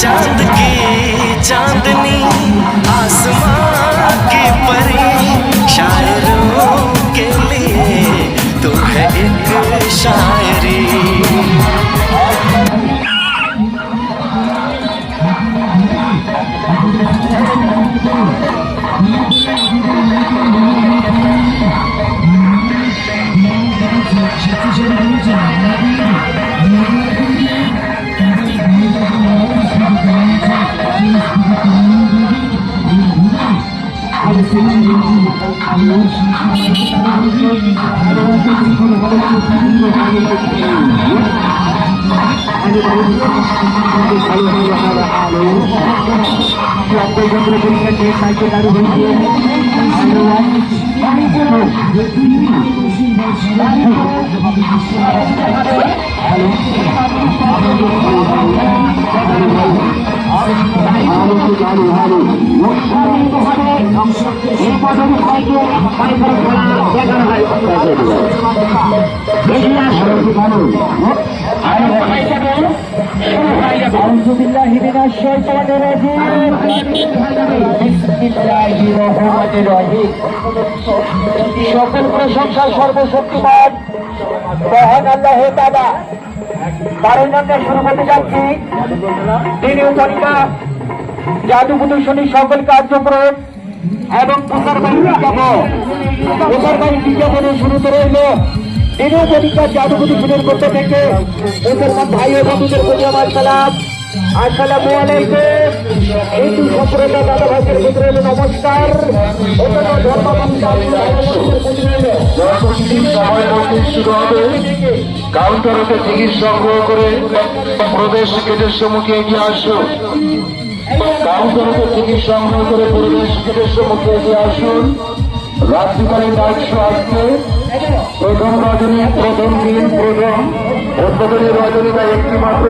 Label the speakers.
Speaker 1: चांद की चांदनी आसमां की परी शायरों के लिए तू है एक शायरी।
Speaker 2: সকল প্রশংসা সর্বশক্তিমান মহান আল্লাহ তাআলা। কারণ আমরা শুরু করতে যাচ্ছি তিনি উপরিকা জাদু প্রদর্শনী সকল কার্যক্রম এবং প্রচারবাহী বিজ্ঞাপনের শুরুতে রইল তিনি উপরিকা জাদু প্রদর্শনীর পক্ষ থেকে মুসলমান ভাই ও বন্ধুদের প্রতি আমার সালাম। আসসালামু আলাইকুম। হিন্দু সম্প্রদায় দাদা ভাইয়ের ক্ষেত্রে নমস্কার।
Speaker 3: শুরু হবে কাউন্টার হতে টিকিট সংগ্রহ করে প্রবেশ গেটের সম্মুখে এগিয়ে আসুন। কাউন্টার হতে টিকিট সংগ্রহ করে প্রবেশ গেটের সম্মুখে এগিয়ে আসুন। রাত্রিকালীন নাইট শো আসছে। প্রথম রজনী, প্রথম দিন, প্রথম উদ্বোধনী রজনীটা একটি মাত্র